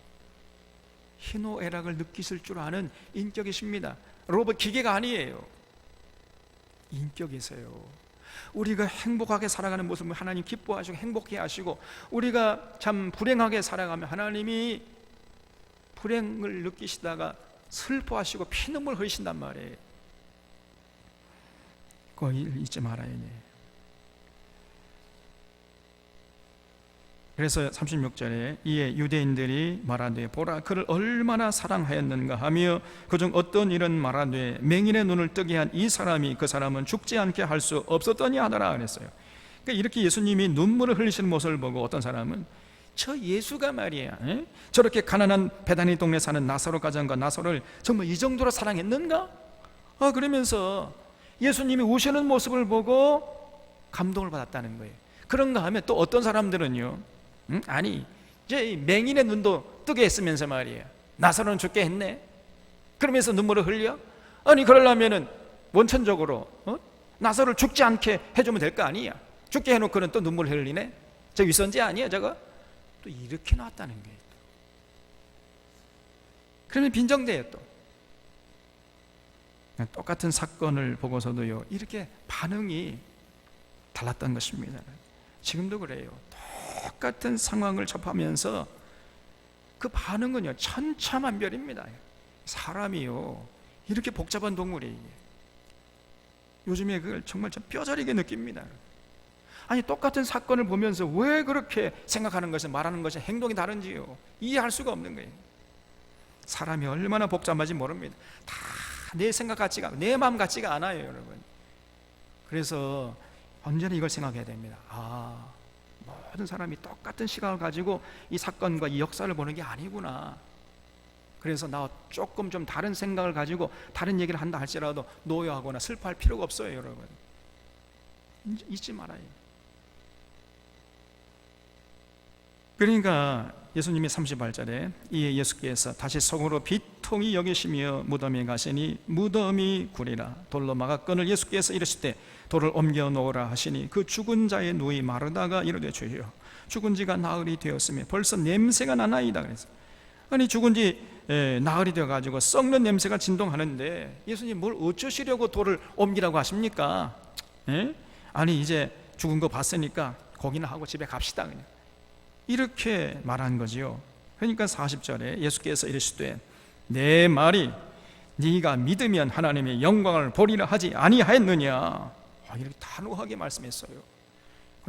희노애락을 느끼실 줄 아는 인격이십니다. 로봇 기계가 아니에요. 인격이세요. 우리가 행복하게 살아가는 모습을 하나님 기뻐하시고 행복해 하시고, 우리가 참 불행하게 살아가면 하나님이 불행을 느끼시다가 슬퍼하시고 피눈물 흘리신단 말이에요. 그거 잊지 말아야 돼. 그래서 36절에 이에 유대인들이 말하되 보라 그를 얼마나 사랑하였는가 하며 그중 어떤 일은 말하되 맹인의 눈을 뜨게 한 이 사람이 그 사람은 죽지 않게 할 수 없었더니 하더라 그랬어요. 그러니까 이렇게 예수님이 눈물을 흘리시는 모습을 보고 어떤 사람은 저 예수가 말이야, 저렇게 가난한 베다니 동네 사는 나사로 가정과 나사로를 정말 이 정도로 사랑했는가? 그러면서 예수님이 우시는 모습을 보고 감동을 받았다는 거예요. 그런가 하면 또 어떤 사람들은요, 아니 이제 맹인의 눈도 뜨게 했으면서 말이야, 나사로는 죽게 했네, 그러면서 눈물을 흘려? 아니 그러려면은 원천적으로 나사로를 죽지 않게 해주면 될 거 아니야. 죽게 해놓고는 또 눈물을 흘리네? 저 위선지 아니야 저거? 또 이렇게 나왔다는 거예요. 그러면 빈정대요. 또 똑같은 사건을 보고서도요, 이렇게 반응이 달랐던 것입니다. 지금도 그래요. 똑같은 상황을 접하면서 그 반응은요 천차만별입니다. 사람이요 이렇게 복잡한 동물이에요. 요즘에 그걸 정말 좀 뼈저리게 느낍니다. 아니 똑같은 사건을 보면서 왜 그렇게 생각하는 것이, 말하는 것이, 행동이 다른지요 이해할 수가 없는 거예요. 사람이 얼마나 복잡한지 모릅니다. 다 내 생각 같지가, 내 마음 같지가 않아요, 여러분. 그래서 언제나 이걸 생각해야 됩니다. 모든 사람이 똑같은 시각을 가지고 이 사건과 이 역사를 보는 게 아니구나. 그래서 나 조금 좀 다른 생각을 가지고 다른 얘기를 한다 할지라도 노여하거나 슬퍼할 필요가 없어요, 여러분. 잊지 말아요. 그러니까 예수님이 38절에 이에 예수께서 다시 속으로 비통히 여기시며 무덤에 가시니 무덤이 구리라. 돌로 막아 끈을 예수께서 이르시되 돌을 옮겨 놓으라 하시니 그 죽은 자의 누이 마르다가 이르되 주여 죽은 지가 나흘이 되었으며 벌써 냄새가 나나이다. 그래서 아니 죽은 지 나흘이 되어가지고 썩는 냄새가 진동하는데 예수님 뭘 어쩌시려고 돌을 옮기라고 하십니까? 아니 이제 죽은 거 봤으니까 고기나 하고 집에 갑시다, 그냥 이렇게 말한 거지요. 그러니까 40절에 예수께서 이르시되 내 말이 네가 믿으면 하나님의 영광을 보리라 하지 아니하였느냐. 이렇게 단호하게 말씀했어요.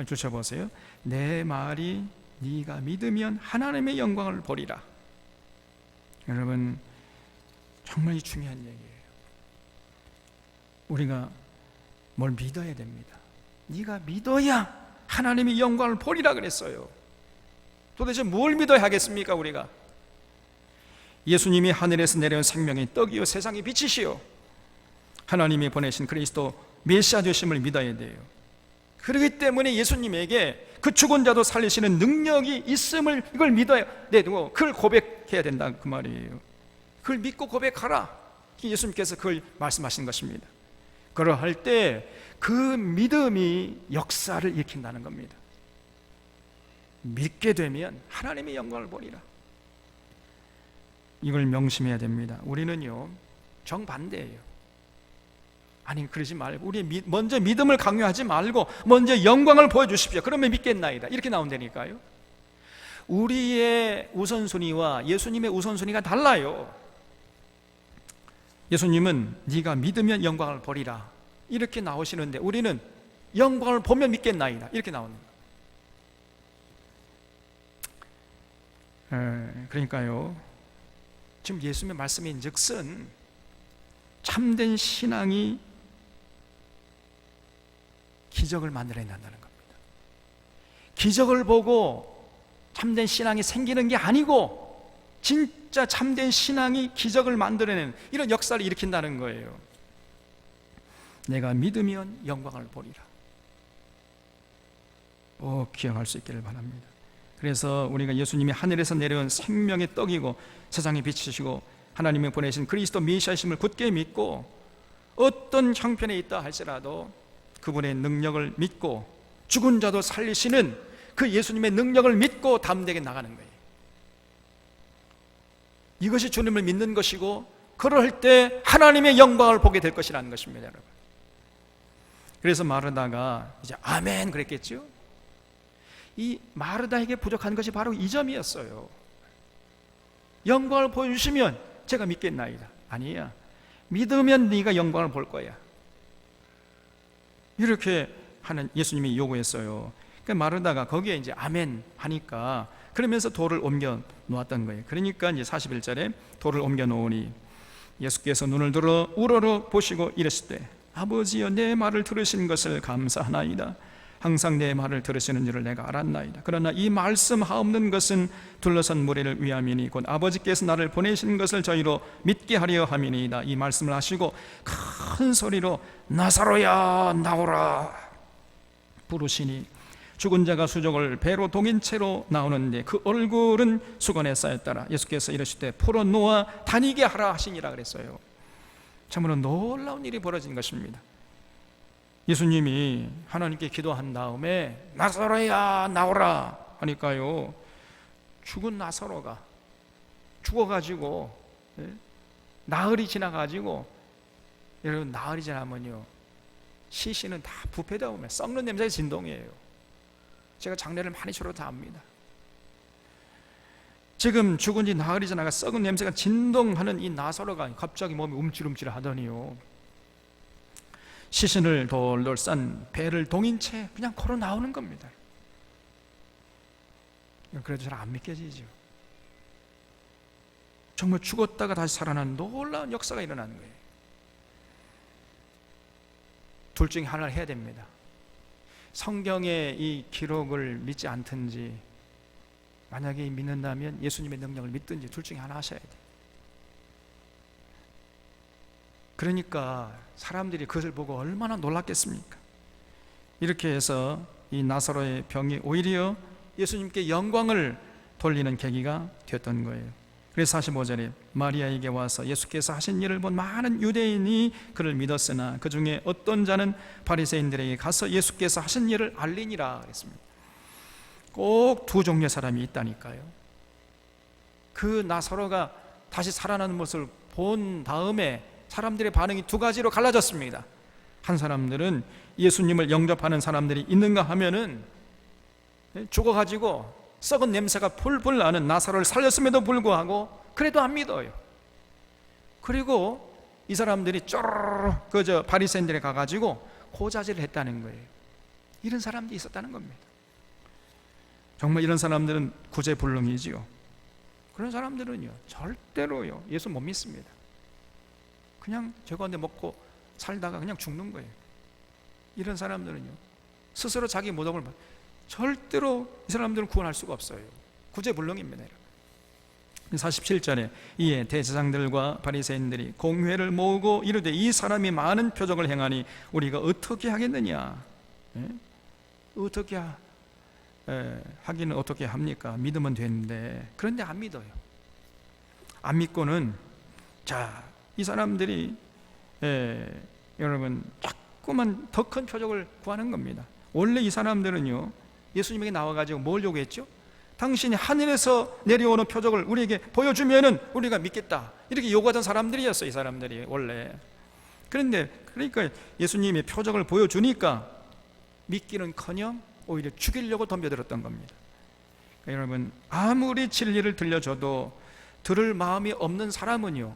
주셔보세요. 내 말이 네가 믿으면 하나님의 영광을 보리라. 여러분, 정말 중요한 얘기예요. 우리가 뭘 믿어야 됩니다. 네가 믿어야 하나님의 영광을 보리라 그랬어요. 도대체 뭘 믿어야 하겠습니까? 우리가 예수님이 하늘에서 내려온 생명의 떡이요 세상의 빛이시요 하나님이 보내신 그리스도 메시아 되심을 믿어야 돼요. 그렇기 때문에 예수님에게 그 죽은 자도 살리시는 능력이 있음을 이걸 믿어야 되고 그걸 고백해야 된다, 그 말이에요. 그걸 믿고 고백하라. 예수님께서 그걸 말씀하신 것입니다. 그러할 때 그 믿음이 역사를 일으킨다는 겁니다. 믿게 되면 하나님의 영광을 보리라. 이걸 명심해야 됩니다. 우리는요 정반대예요. 아니 그러지 말고 우리 먼저 믿음을 강요하지 말고 먼저 영광을 보여주십시오. 그러면 믿겠나이다. 이렇게 나온다니까요. 우리의 우선순위와 예수님의 우선순위가 달라요. 예수님은 네가 믿으면 영광을 보리라 이렇게 나오시는데 우리는 영광을 보면 믿겠나이다 이렇게 나오는 거예요. 그러니까요 지금 예수님의 말씀인 즉슨 참된 신앙이 기적을 만들어낸다는 겁니다. 기적을 보고 참된 신앙이 생기는 게 아니고 진짜 참된 신앙이 기적을 만들어내는 이런 역사를 일으킨다는 거예요. 내가 믿으면 영광을 보리라. 기억할 수 있기를 바랍니다. 그래서 우리가 예수님이 하늘에서 내려온 생명의 떡이고 세상의 빛이시고 하나님이 보내신 그리스도 메시아심을 굳게 믿고 어떤 형편에 있다 할지라도 그분의 능력을 믿고 죽은 자도 살리시는 그 예수님의 능력을 믿고 담대하게 나가는 거예요. 이것이 주님을 믿는 것이고 그럴 때 하나님의 영광을 보게 될 것이라는 것입니다, 여러분. 그래서 마르다가 이제 아멘 그랬겠죠. 이 마르다에게 부족한 것이 바로 이 점이었어요. 영광을 보여주시면 제가 믿겠나이다. 아니야, 믿으면 네가 영광을 볼 거야. 이렇게 하는 예수님이 요구했어요. 그러니까 마르다가 거기에 이제 아멘 하니까 그러면서 돌을 옮겨 놓았던 거예요. 그러니까 이제 41절에 돌을 옮겨 놓으니 예수께서 눈을 들어 우러러 보시고 이르시되 아버지여 내 말을 들으신 것을 감사하나이다. 항상 내 말을 들으시는 줄을 내가 알았나이다. 그러나 이 말씀하옵는 것은 둘러선 무리를 위함이니 곧 아버지께서 나를 보내신 것을 저희로 믿게 하려 함이니이다. 이 말씀을 하시고 큰 소리로 나사로야 나오라 부르시니 죽은 자가 수족을 배로 동인 채로 나오는데 그 얼굴은 수건에 쌓였더라. 예수께서 이르시되 풀어 놓아 다니게 하라 하시니라 그랬어요. 참으로 놀라운 일이 벌어진 것입니다. 예수님이 하나님께 기도한 다음에 나사로야 나오라 하니까요 죽은 나사로가 죽어가지고 나흘이 지나가지고 여러분 나흘이 지나면요 시신은 다 부패되어 오면 썩는 냄새의 진동이에요. 제가 장례를 많이 주로 다 합니다. 지금 죽은 지 나흘이 지나가 썩은 냄새가 진동하는 이 나사로가 갑자기 몸이 움찔움찔 하더니요 시신을 돌돌 싼 배를 동인 채 그냥 걸어 나오는 겁니다. 그래도 잘 안 믿겨지죠. 정말 죽었다가 다시 살아나는 놀라운 역사가 일어나는 거예요. 둘 중에 하나를 해야 됩니다. 성경의 이 기록을 믿지 않든지, 만약에 믿는다면 예수님의 능력을 믿든지 둘 중에 하나 하셔야 돼요. 그러니까 사람들이 그것을 보고 얼마나 놀랐겠습니까? 이렇게 해서 이 나사로의 병이 오히려 예수님께 영광을 돌리는 계기가 되었던 거예요. 그래서 45절에 마리아에게 와서 예수께서 하신 일을 본 많은 유대인이 그를 믿었으나 그 중에 어떤 자는 바리새인들에게 가서 예수께서 하신 일을 알리니라 그랬습니다. 꼭 두 종류의 사람이 있다니까요. 그 나사로가 다시 살아나는 모습을 본 다음에 사람들의 반응이 두 가지로 갈라졌습니다. 한 사람들은 예수님을 영접하는 사람들이 있는가 하면은 죽어가지고 썩은 냄새가 풀풀 나는 나사로를 살렸음에도 불구하고 그래도 안 믿어요. 그리고 이 사람들이 쪼르르 그저 바리새인들에 가가지고 고자질을 했다는 거예요. 이런 사람들이 있었다는 겁니다. 정말 이런 사람들은 구제불능이지요. 그런 사람들은요 절대로요 예수 못 믿습니다. 그냥 죄 가운데 먹고 살다가 그냥 죽는 거예요. 이런 사람들은요 스스로 자기 모독을 절대로 이 사람들은 구원할 수가 없어요. 구제불능입니다. 47절에 이에 대제사장들과 바리새인들이 공회를 모으고 이르되 이 사람이 많은 표적을 행하니 우리가 어떻게 하겠느냐? 어떻게 하기는 어떻게 합니까? 믿으면 되는데. 그런데 안 믿어요. 안 믿고는 이 사람들이 여러분 자꾸만 더 큰 표적을 구하는 겁니다. 원래 이 사람들은요 예수님에게 나와가지고 뭘 요구했죠? 당신이 하늘에서 내려오는 표적을 우리에게 보여주면은 우리가 믿겠다, 이렇게 요구하던 사람들이었어요. 이 사람들이 원래. 그런데 그러니까 예수님의 표적을 보여주니까 믿기는커녕 오히려 죽이려고 덤벼들었던 겁니다. 그러니까 여러분 아무리 진리를 들려줘도 들을 마음이 없는 사람은요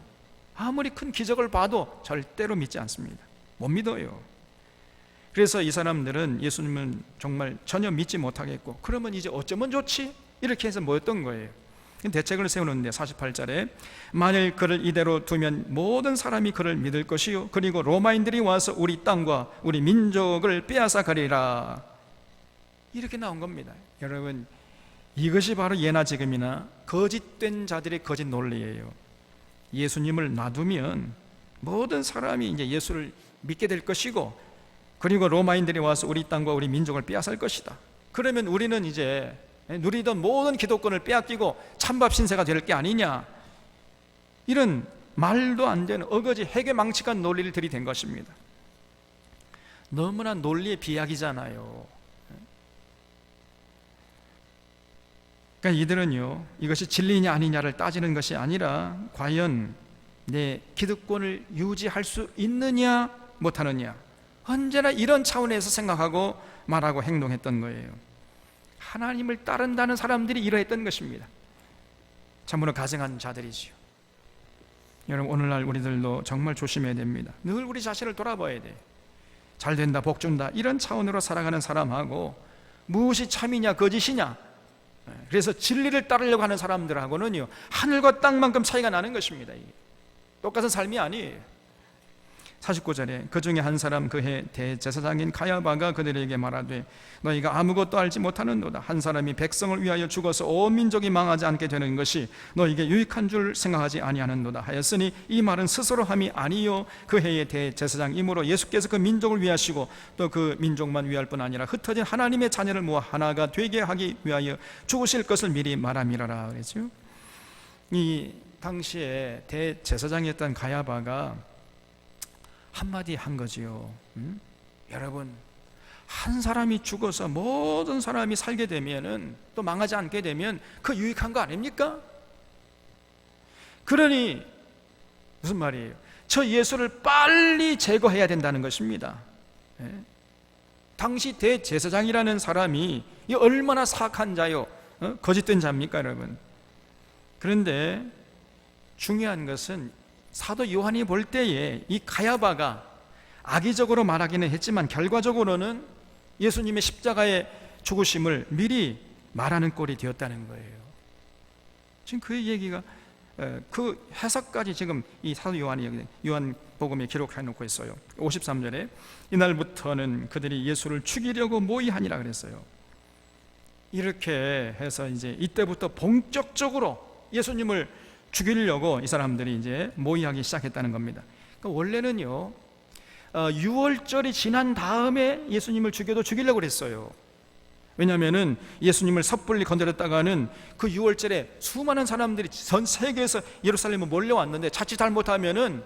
아무리 큰 기적을 봐도 절대로 믿지 않습니다. 못 믿어요. 그래서 이 사람들은 예수님은 정말 전혀 믿지 못하겠고, 그러면 이제 어쩌면 좋지? 이렇게 해서 모였던 거예요. 대책을 세우는데 48절에 만일 그를 이대로 두면 모든 사람이 그를 믿을 것이요 그리고 로마인들이 와서 우리 땅과 우리 민족을 빼앗아 가리라, 이렇게 나온 겁니다. 여러분 이것이 바로 예나 지금이나 거짓된 자들의 거짓 논리예요. 예수님을 놔두면 모든 사람이 이제 예수를 믿게 될 것이고, 그리고 로마인들이 와서 우리 땅과 우리 민족을 빼앗을 것이다. 그러면 우리는 이제 누리던 모든 기독권을 빼앗기고 찬밥 신세가 될 게 아니냐, 이런 말도 안 되는 어거지 해괴망측한 논리를 들이댄 것입니다. 너무나 논리의 비약이잖아요. 그러니까 이들은요 이것이 진리냐 아니냐를 따지는 것이 아니라 과연 내 기득권을 유지할 수 있느냐 못하느냐, 언제나 이런 차원에서 생각하고 말하고 행동했던 거예요. 하나님을 따른다는 사람들이 이러했던 것입니다. 참으로 가증한 자들이지요. 여러분 오늘날 우리들도 정말 조심해야 됩니다. 늘 우리 자신을 돌아봐야 돼. 잘 된다, 복 준다, 이런 차원으로 살아가는 사람하고 무엇이 참이냐 거짓이냐, 그래서 진리를 따르려고 하는 사람들하고는요 하늘과 땅만큼 차이가 나는 것입니다. 이게 똑같은 삶이 아니에요. 49절에 그 중에 한 사람 그해 대제사장인 가야바가 그들에게 말하되 너희가 아무것도 알지 못하는도다. 한 사람이 백성을 위하여 죽어서 온 민족이 망하지 않게 되는 것이 너희에게 유익한 줄 생각하지 아니하는도다 하였으니 이 말은 스스로 함이 아니요 그 해의 대제사장이므로 예수께서 그 민족을 위하시고 또 그 민족만 위할 뿐 아니라 흩어진 하나님의 자녀를 모아 하나가 되게 하기 위하여 죽으실 것을 미리 말함이라라 그랬죠. 이 당시에 대제사장이었던 가야바가 한마디 한 거지요. 여러분 한 사람이 죽어서 모든 사람이 살게 되면은 또 망하지 않게 되면 그 유익한 거 아닙니까? 그러니 무슨 말이에요? 저 예수를 빨리 제거해야 된다는 것입니다. 당시 대제사장이라는 사람이 이 얼마나 사악한 자요, 거짓된 자입니까 여러분? 그런데 중요한 것은 사도 요한이 볼 때에 이 가야바가 악의적으로 말하기는 했지만 결과적으로는 예수님의 십자가의 죽으심을 미리 말하는 꼴이 되었다는 거예요. 지금 그 얘기가 그 해석까지 지금 이 사도 요한이 요한복음에 기록해 놓고 있어요. 53절에 이날부터는 그들이 예수를 죽이려고 모의하니라 그랬어요. 이렇게 해서 이제 이때부터 본격적으로 예수님을 죽이려고 이 사람들이 이제 모의하기 시작했다는 겁니다. 그러니까 원래는요, 6월절이 지난 다음에 예수님을 죽여도 죽이려고 그랬어요. 왜냐하면은 예수님을 섣불리 건드렸다가는 그 6월절에 수많은 사람들이 전 세계에서 예루살렘에 몰려왔는데 자칫 잘못하면은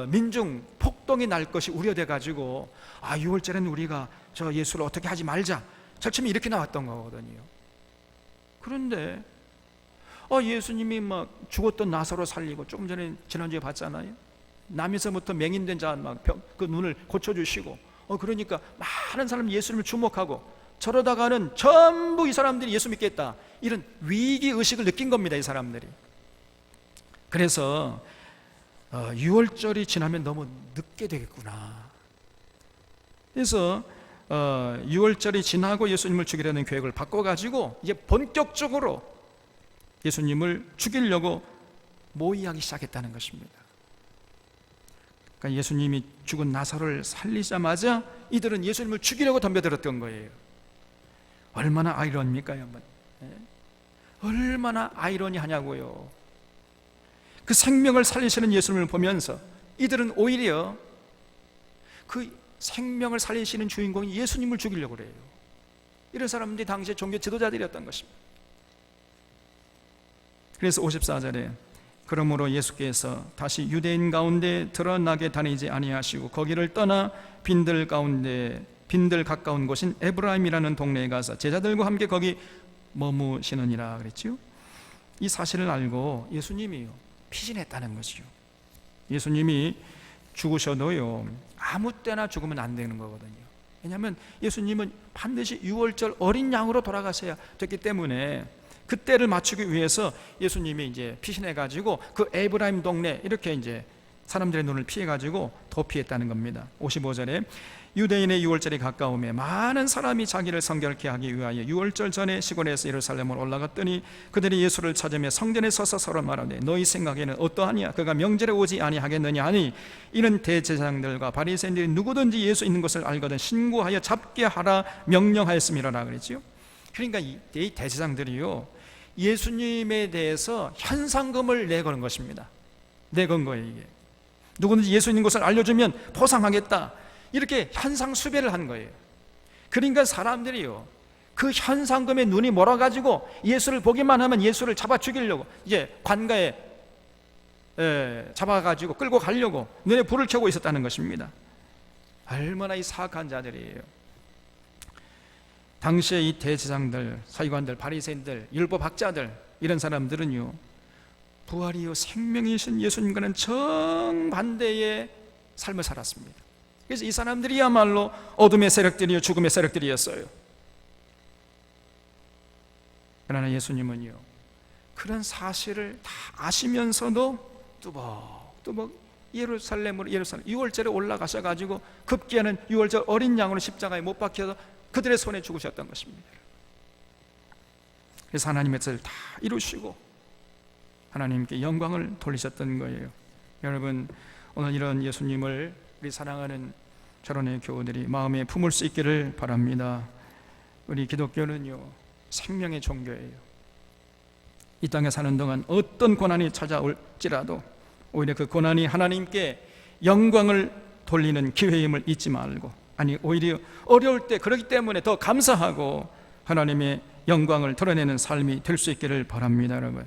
민중 폭동이 날 것이 우려돼 가지고 6월절에는 우리가 저 예수를 어떻게 하지 말자, 처음에 이렇게 나왔던 거거든요. 그런데 예수님이 막 죽었던 나사로 살리고, 조금 전에 지난주에 봤잖아요. 남에서부터 맹인된 자 막 그 눈을 고쳐주시고, 그러니까 많은 사람이 예수님을 주목하고, 저러다가는 전부 이 사람들이 예수 믿겠다, 이런 위기 의식을 느낀 겁니다, 이 사람들이. 그래서 6월절이 지나면 너무 늦게 되겠구나. 그래서 6월절이 지나고 예수님을 죽이려는 계획을 바꿔가지고 이제 본격적으로 예수님을 죽이려고 모의하기 시작했다는 것입니다. 그러니까 예수님이 죽은 나사로를 살리자마자 이들은 예수님을 죽이려고 덤벼들었던 거예요. 얼마나 아이러니입니까, 여러분? 얼마나 아이러니하냐고요. 그 생명을 살리시는 예수님을 보면서 이들은 오히려 그 생명을 살리시는 주인공이 예수님을 죽이려고 그래요. 이런 사람들이 당시에 종교 지도자들이었던 것입니다. 그래서 54절에 그러므로 예수께서 다시 유대인 가운데 드러나게 다니지 아니하시고 거기를 떠나 빈들 가까운 곳인 에브라임이라는 동네에 가서 제자들과 함께 거기 머무시느니라 그랬죠. 이 사실을 알고 예수님이 피신했다는 것이요. 예수님이 죽으셔도요, 아무 때나 죽으면 안 되는 거거든요. 왜냐하면 예수님은 반드시 6월절 어린 양으로 돌아가셔야 됐기 때문에 그때를 맞추기 위해서 예수님이 이제 피신해가지고 그 에브라임 동네 이렇게 이제 사람들의 눈을 피해가지고 도피했다는 겁니다. 55절에 유대인의 6월절이 가까우며 많은 사람이 자기를 성결케 하기 위하여 6월절 전에 시골에서 예루살렘으로 올라갔더니 그들이 예수를 찾으며 성전에 서서 서로 말하되 너희 생각에는 어떠하냐? 그가 명절에 오지 아니하겠느냐 하니 이는 대제사장들과 바리새인들이 누구든지 예수 있는 것을 알거든 신고하여 잡게 하라 명령하였음이라라 그랬지요. 그러니까 이 대제사장들이요, 예수님에 대해서 현상금을 내거는 것입니다. 내건 거예요. 이게 누구든지 예수 있는 것을 알려주면 보상하겠다, 이렇게 현상 수배를 한 거예요. 그러니까 사람들이요, 그 현상금에 눈이 멀어가지고 예수를 보기만 하면 예수를 잡아 죽이려고 이제 관가에 잡아가지고 끌고 가려고 눈에 불을 켜고 있었다는 것입니다. 얼마나 이 사악한 자들이에요. 당시에 이 대제사장들, 서기관들, 바리새인들, 율법학자들, 이런 사람들은요, 부활이요 생명이신 예수님과는 정반대의 삶을 살았습니다. 그래서 이 사람들이야말로 어둠의 세력들이요 죽음의 세력들이었어요. 그러나 예수님은요, 그런 사실을 다 아시면서도 뚜벅뚜벅 예루살렘 6월절에 올라가셔가지고 급기야는 6월절 어린 양으로 십자가에 못 박혀서 그들의 손에 죽으셨던 것입니다. 그래서 하나님의 뜻을 다 이루시고 하나님께 영광을 돌리셨던 거예요. 여러분, 오늘 이런 예수님을 우리 사랑하는 결혼의 교우들이 마음에 품을 수 있기를 바랍니다. 우리 기독교는요, 생명의 종교예요. 이 땅에 사는 동안 어떤 고난이 찾아올지라도 오히려 그 고난이 하나님께 영광을 돌리는 기회임을 잊지 말고, 아니 오히려 어려울 때 그러기 때문에 더 감사하고 하나님의 영광을 드러내는 삶이 될 수 있기를 바랍니다. 여러분,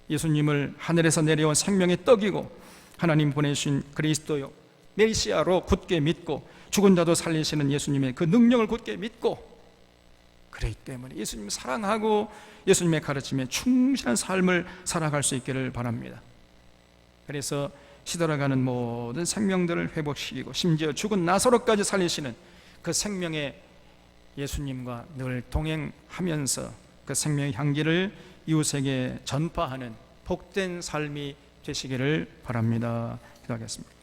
예수님을 하늘에서 내려온 생명의 떡이고 하나님 보내신 그리스도요 메시아로 굳게 믿고 죽은 자도 살리시는 예수님의 그 능력을 굳게 믿고, 그렇기 때문에 예수님을 사랑하고 예수님의 가르침에 충실한 삶을 살아갈 수 있기를 바랍니다. 그래서 시들어가는 모든 생명들을 회복시키고 심지어 죽은 나사로까지 살리시는 그 생명의 예수님과 늘 동행하면서 그 생명의 향기를 이웃에게 전파하는 복된 삶이 되시기를 바랍니다. 기도하겠습니다.